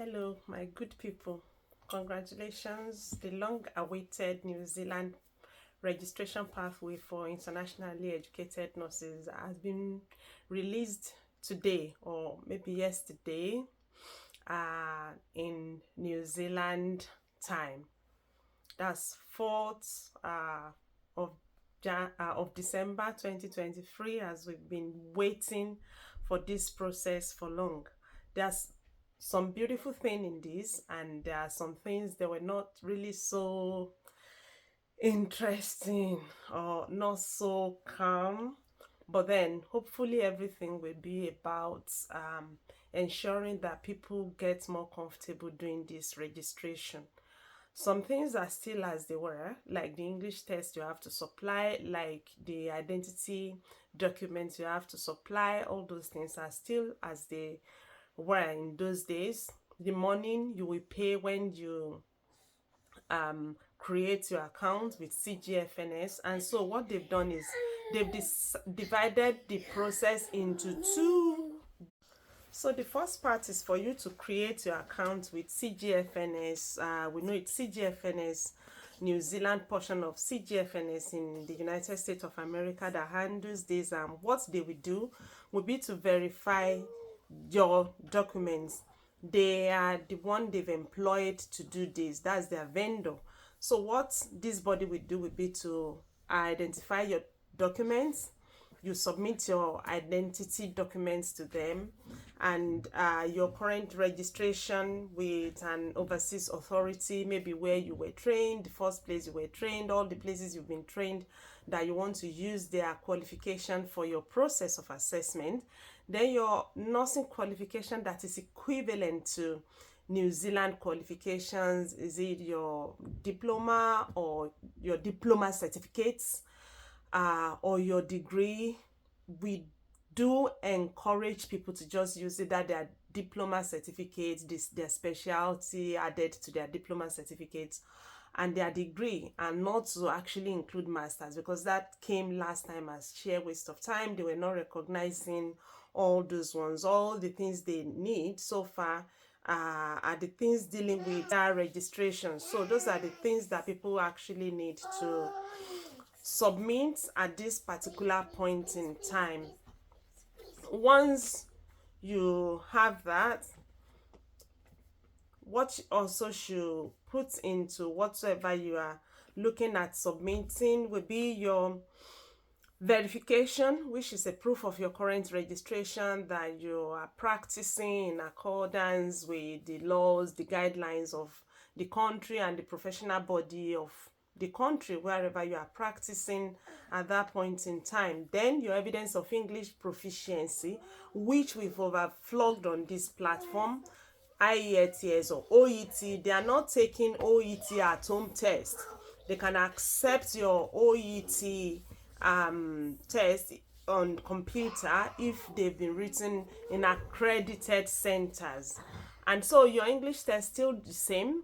Hello, my good people. Congratulations. The long-awaited New Zealand registration pathway for internationally educated nurses has been released today or maybe yesterday in New Zealand time. That's 4th of December 2023, as we've been waiting for this process for long. There's some beautiful thing in this, and there are some things that were not really so interesting or not so calm, but then hopefully everything will be about ensuring that people get more comfortable doing this registration. Some things are still as they were, like the English test you have to supply, like the identity documents you have to supply. All those things are still as they were in those days. The money you will pay when you create your account with CGFNS. And so what they've done is they've divided the process into two. So the first part is for you to create your account with CGFNS. We know it's CGFNS, New Zealand portion of CGFNS in the United States of America that handles this. What they will do will be to verify your documents. They are the one they've employed to do this. That's their vendor. So what this body will do will be to identify your documents. You submit your identity documents to them, and your current registration with an overseas authority, maybe where you were trained, the first place you were trained, all the places you've been trained, that you want to use their qualification for your process of assessment. Then your nursing qualification that is equivalent to New Zealand qualifications. Is it your diploma or your diploma certificates? Or your degree? We do encourage people to just use it, that their diploma certificates, their specialty added to their diploma certificates and their degree, and not to actually include masters, because that came last time as sheer waste of time. They were not recognizing all those ones. All the things they need so far are the things dealing with their registration. So those are the things that people actually need to submit at this particular point in time. Once you have that, what you also should put into whatsoever you are looking at submitting will be your verification, which is a proof of your current registration, that you are practicing in accordance with the laws, the guidelines of the country and the professional body of the country wherever you are practicing at that point in time. Then your evidence of English proficiency, which we've overflogged on this platform. IENS or OET, they are not taking OET at home test. They can accept your OET test on computer if they've been written in accredited centers. And so your English test still the same.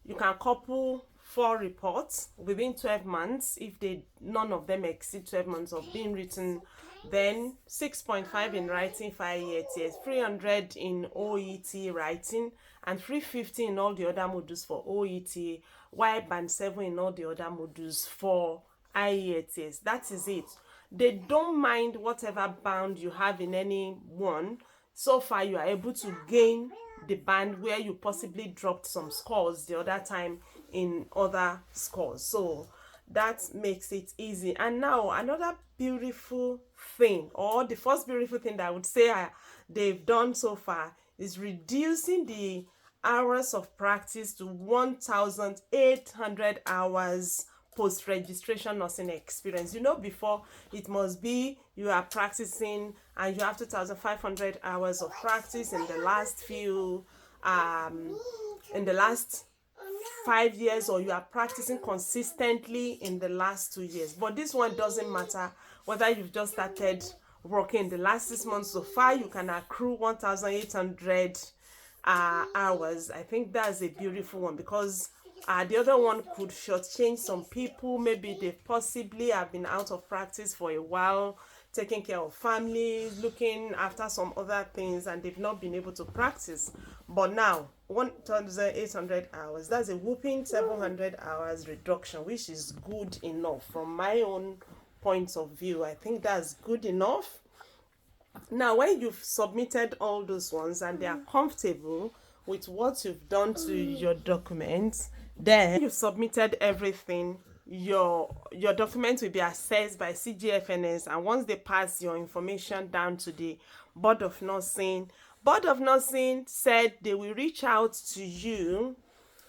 You can couple 4 reports within 12 months if none of them exceed 12 months of being written. Then 6.5 in writing for IELTS, 300 in OET writing, and 350 in all the other modules for OET, while band 7 in all the other modules for IELTS. That is it. They don't mind whatever band you have in any one. So far you are able to gain the band where you possibly dropped some scores the other time in other scores. So that makes it easy. And now another beautiful thing, or the first beautiful thing that I would say they've done so far, is reducing the hours of practice to 1,800 hours post-registration nursing experience. You know, before it must be you are practicing and you have 2,500 hours of practice in the last in the last 5 years, or you are practicing consistently in the last 2 years. But this one doesn't matter whether you've just started working in the last 6 months so far. You can accrue 1,800 hours. I think that's a beautiful one, because the other one could shortchange some people. Maybe they possibly have been out of practice for a while, taking care of families, looking after some other things, and they've not been able to practice. But now 1,800 hours, that's a whooping 700 hours reduction, which is good enough from my own point of view. I think that's good enough. Now when you've submitted all those ones and they are comfortable with what you've done to your documents, then you've submitted everything. Your document will be assessed by CGFNS, and once they pass your information down to the Board of Nursing said they will reach out to you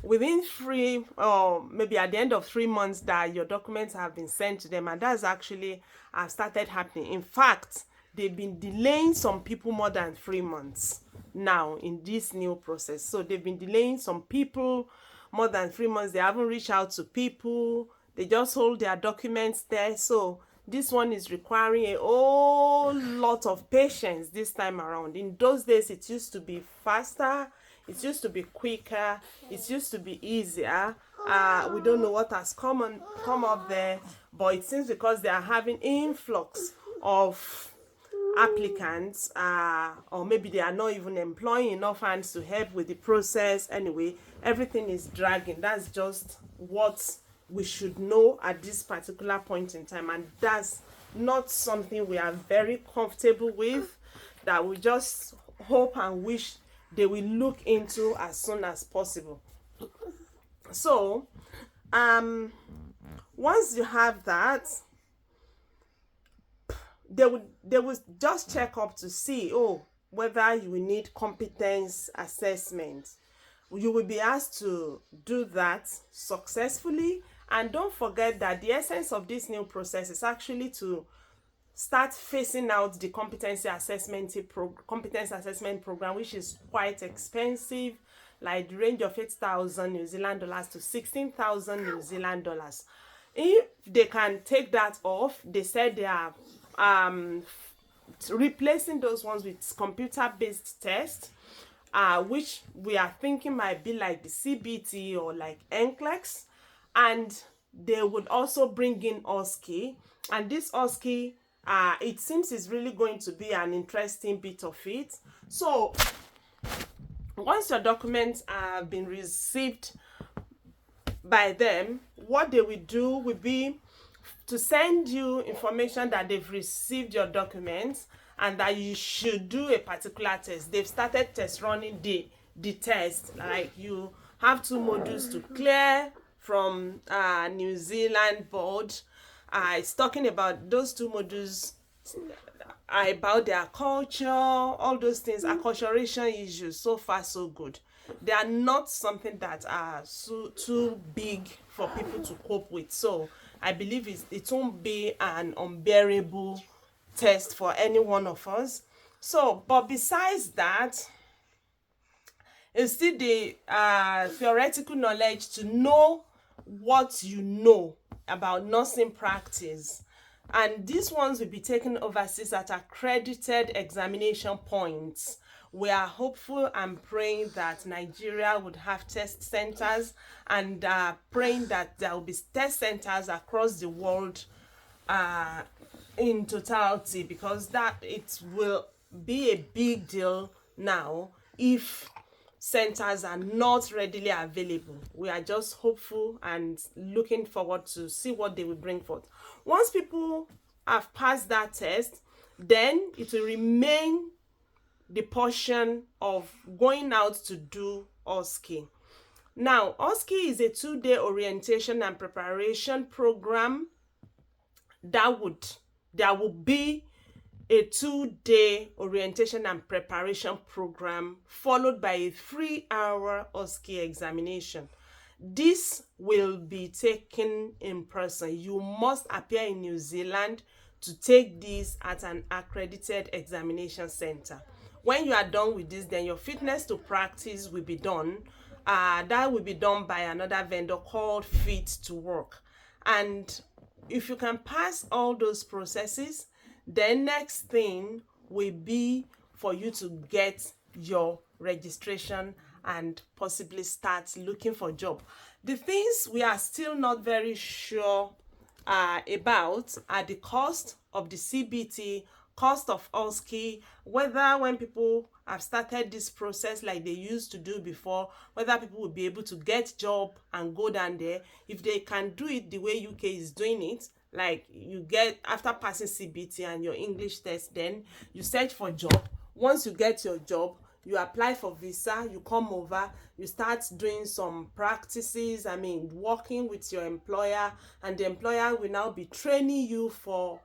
within 3 or maybe at the end of 3 months that your documents have been sent to them, and that's actually started happening. In fact, they've been delaying some people more than 3 months now in this new process. So they've been delaying some people more than 3 months. They haven't reached out to people. They just hold their documents there. So this one is requiring a whole lot of patience this time around. In those days, it used to be faster. It used to be quicker. It used to be easier. We don't know what has come up there, but it seems because they are having influx of applicants, or maybe they are not even employing enough hands to help with the process. Anyway, everything is dragging. That's just what we should know at this particular point in time, and that's not something we are very comfortable with, that we just hope and wish they will look into as soon as possible. So once you have that, they would just check up to see whether you will need competence assessment. You will be asked to do that successfully. And don't forget that the essence of this new process is actually to start phasing out the competence assessment program, which is quite expensive, like the range of 8,000 New Zealand dollars to 16,000 New Zealand dollars. If they can take that off, they said they are replacing those ones with computer-based tests, which we are thinking might be like the CBT or like NCLEX, and they would also bring in OSCE, and this OSCE, it seems is really going to be an interesting bit of it. So once your documents have been received by them, what they will do will be to send you information that they've received your documents and that you should do a particular test. They've started test running the test. Like, you have 2 modules to clear from New Zealand board. It's talking about those 2 modules, about their culture, all those things, acculturation issues. So far, so good. They are not something that are too big for people to cope with. So I believe it won't be an unbearable test for any one of us. So, but besides that, it's still the theoretical knowledge to know what you know about nursing practice. And these ones will be taken overseas at accredited examination points. We are hopeful and praying that Nigeria would have test centers, and praying that there will be test centers across the world in totality, because that it will be a big deal now if centers are not readily available. We are just hopeful and looking forward to see what they will bring forth. Once people have passed that test, then it will remain the portion of going out to do OSCE. Now, OSCE is a 2-day orientation and preparation program. There will be a 2-day orientation and preparation program followed by a 3-hour OSCE examination. This will be taken in person. You must appear in New Zealand to take this at an accredited examination center. When you are done with this, then your fitness to practice will be done. That will be done by another vendor called Fit to Work. And if you can pass all those processes, the next thing will be for you to get your registration and possibly start looking for a job. The things we are still not very sure about are the cost of the CBT, cost of OSCE, whether when people have started this process like they used to do before, whether people will be able to get job and go down there. If they can do it the way UK is doing it, like you get after passing CBT and your English test, then you search for job. Once you get your job, you apply for visa, you come over, you start doing some practices, working with your employer, and the employer will now be training you for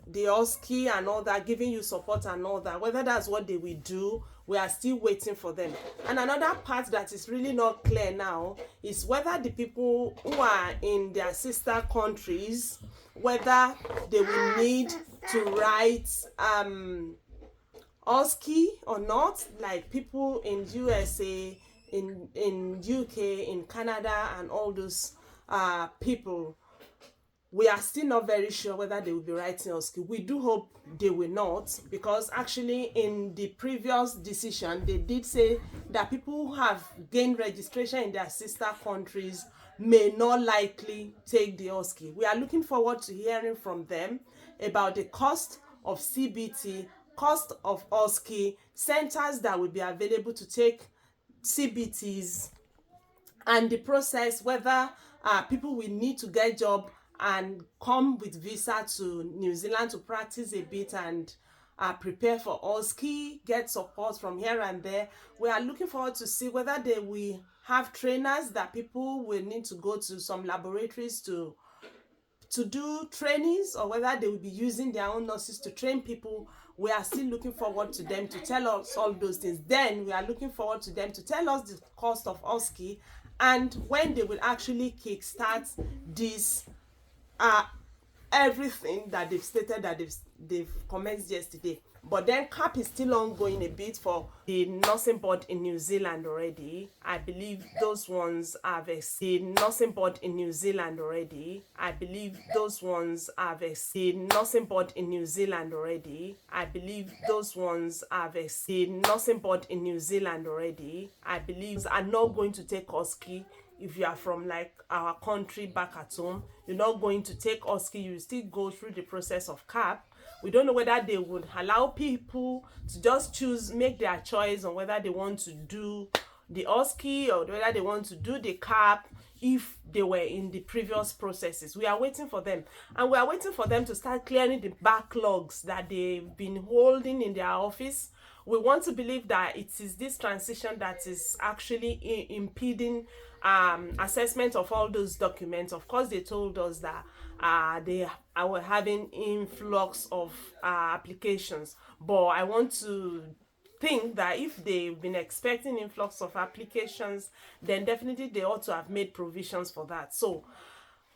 the OSCE and all that, giving you support and all that. Whether that's what they will do, we are still waiting for them. And another part that is really not clear now is whether the people who are in their sister countries, whether they will need to write OSCE or not, like people in USA, in UK, in Canada, and all those people. We are still not very sure whether they will be writing OSCE. We do hope they will not, because actually in the previous decision, they did say that people who have gained registration in their sister countries may not likely take the OSCE. We are looking forward to hearing from them about the cost of CBT, cost of OSCE, centers that will be available to take CBTs, and the process, whether people will need to get job and come with visa to New Zealand to practice a bit and prepare for OSCE, get support from here and there. We are looking forward to see whether they will have trainers that people will need to go to some laboratories to do trainings, or whether they will be using their own nurses to train people. We are still looking forward to them to tell us all those things. Then we are looking forward to them to tell us the cost of OSCE and when they will actually kickstart this everything that they've stated that they've commenced yesterday. But then CAP is still ongoing a bit for the nursing board in New Zealand already. I believe those ones have the nursing board in New Zealand already. I believe those ones have the nursing board in New Zealand already. I believe those ones have the nursing board in New Zealand already. I believe are not going to take OSCE. If you are from like our country back at home, you're not going to take OSCE. You still go through the process of CAP. We don't know whether they would allow people to just make their choice on whether they want to do the OSCE or whether they want to do the CAP if they were in the previous processes. We are waiting for them, and we are waiting for them to start clearing the backlogs that they've been holding in their office. We want to believe that it is this transition that is actually impeding assessment of all those documents. Of course, they told us that they were having influx of applications, but I want to think that if they've been expecting influx of applications, then definitely they ought to have made provisions for that. So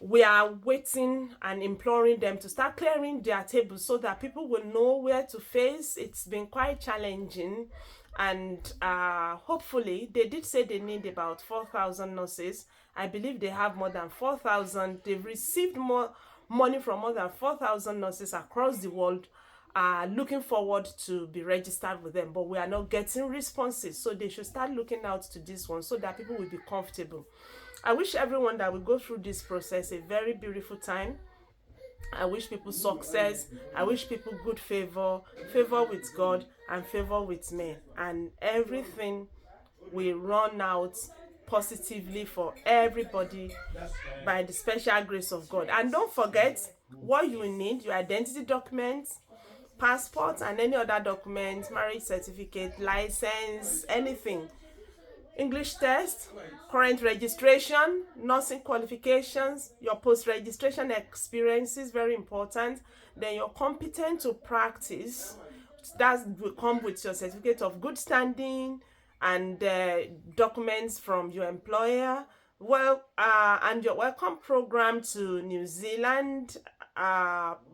we are waiting and imploring them to start clearing their tables so that people will know where to face. It's been quite challenging, and hopefully they did say they need about 4,000 nurses. I believe they have more than 4,000. They've received more money from more than 4,000 nurses across the world, looking forward to be registered with them, but we are not getting responses. So they should start looking out to this one so that people will be comfortable. I wish everyone that will go through this process a very beautiful time. I wish people success. I wish people good favor with God and favor with men, and everything will run out positively for everybody by the special grace of God. And don't forget what you need: your identity documents, passport, and any other document, marriage certificate, license, anything. English test, current registration, nursing qualifications, your post-registration experiences, very important. Then you're competent to practice. That will come with your certificate of good standing and documents from your employer. Well, and your welcome program to New Zealand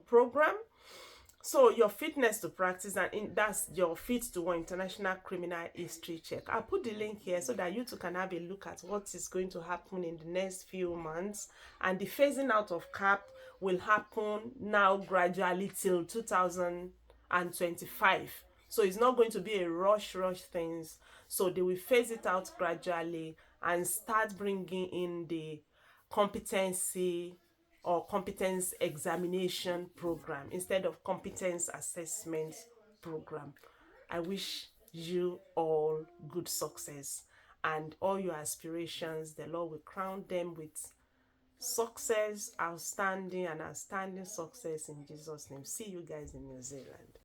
program. So your fitness to practice, and that's your fit to one international criminal history check. I'll put the link here so that you too can have a look at what is going to happen in the next few months. And the phasing out of CAP will happen now gradually till 2025. So it's not going to be a rush things. So they will phase it out gradually and start bringing in the competency or competence examination program instead of competence assessment program. I wish you all good success, and all your aspirations, the Lord will crown them with success, outstanding success in Jesus' name. See you guys in New Zealand.